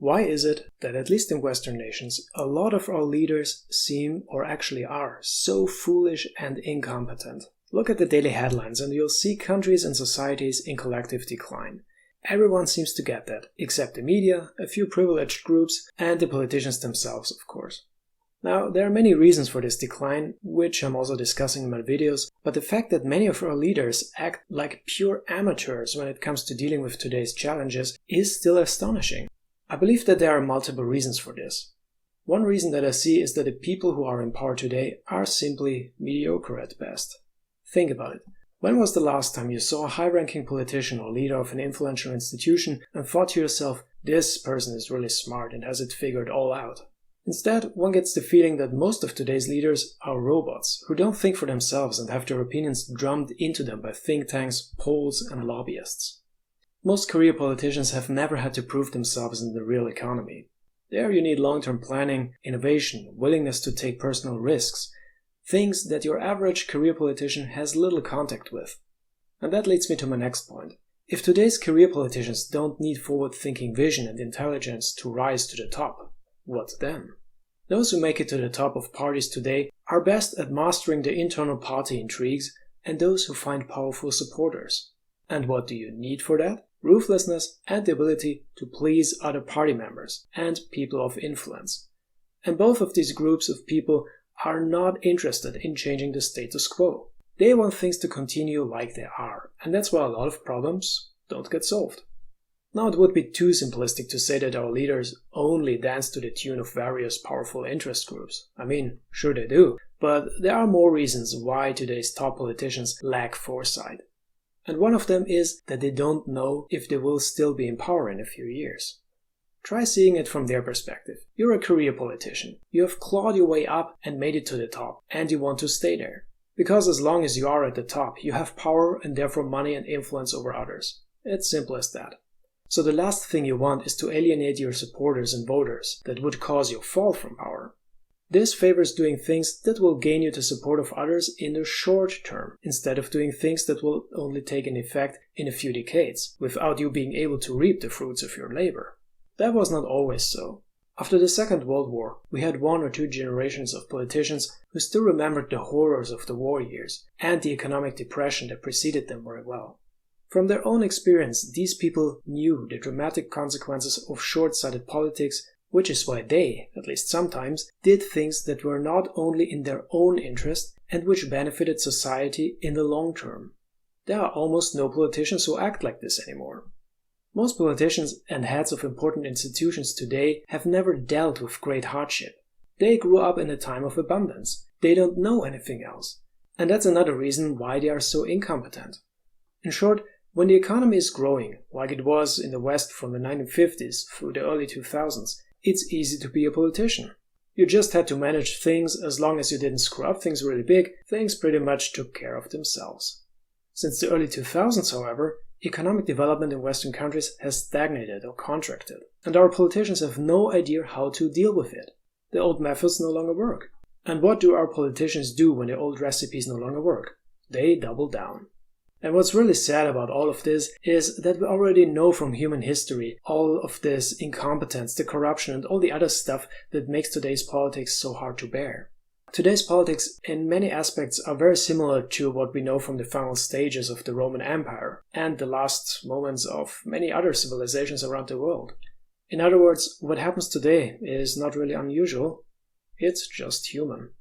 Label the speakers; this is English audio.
Speaker 1: Why is it that, at least in Western nations, a lot of our leaders seem, or actually are, so foolish and incompetent? Look at the daily headlines and you'll see countries and societies in collective decline. Everyone seems to get that, except the media, a few privileged groups, and the politicians themselves, of course. Now, there are many reasons for this decline, which I'm also discussing in my videos, but the fact that many of our leaders act like pure amateurs when it comes to dealing with today's challenges is still astonishing. I believe that there are multiple reasons for this. One reason that I see is that the people who are in power today are simply mediocre at best. Think about it. When was the last time you saw a high-ranking politician or leader of an influential institution and thought to yourself, this person is really smart and has it figured all out? Instead, one gets the feeling that most of today's leaders are robots who don't think for themselves and have their opinions drummed into them by think tanks, polls, and lobbyists. Most career politicians have never had to prove themselves in the real economy. There you need long-term planning, innovation, willingness to take personal risks, things that your average career politician has little contact with. And that leads me to my next point. If today's career politicians don't need forward-thinking vision and intelligence to rise to the top, what then? Those who make it to the top of parties today are best at mastering the internal party intrigues and those who find powerful supporters. And what do you need for that? Ruthlessness and the ability to please other party members and people of influence. And both of these groups of people are not interested in changing the status quo. They want things to continue like they are, and that's why a lot of problems don't get solved. Now, it would be too simplistic to say that our leaders only dance to the tune of various powerful interest groups. I mean, sure they do, but there are more reasons why today's top politicians lack foresight. And one of them is that they don't know if they will still be in power in a few years. Try seeing it from their perspective. You're a career politician. You have clawed your way up and made it to the top, and you want to stay there. Because as long as you are at the top, you have power and therefore money and influence over others. It's simple as that. So the last thing you want is to alienate your supporters and voters that would cause your fall from power. This favors doing things that will gain you the support of others in the short term, instead of doing things that will only take an effect in a few decades, without you being able to reap the fruits of your labor. That was not always so. After the Second World War, we had 1 or 2 generations of politicians who still remembered the horrors of the war years and the economic depression that preceded them very well. From their own experience, these people knew the dramatic consequences of short-sighted politics, which is why they, at least sometimes, did things that were not only in their own interest and which benefited society in the long term. There are almost no politicians who act like this anymore. Most politicians and heads of important institutions today have never dealt with great hardship. They grew up in a time of abundance. They don't know anything else. And that's another reason why they are so incompetent. In short, when the economy is growing, like it was in the West from the 1950s through the early 2000s, it's easy to be a politician. You just had to manage things. As long as you didn't screw up things really big, things pretty much took care of themselves. Since the early 2000s, however, economic development in Western countries has stagnated or contracted, and our politicians have no idea how to deal with it. The old methods no longer work. And what do our politicians do when the old recipes no longer work? They double down. And what's really sad about all of this is that we already know from human history all of this incompetence, the corruption, and all the other stuff that makes today's politics so hard to bear. Today's politics in many aspects are very similar to what we know from the final stages of the Roman Empire and the last moments of many other civilizations around the world. In other words, what happens today is not really unusual, it's just human.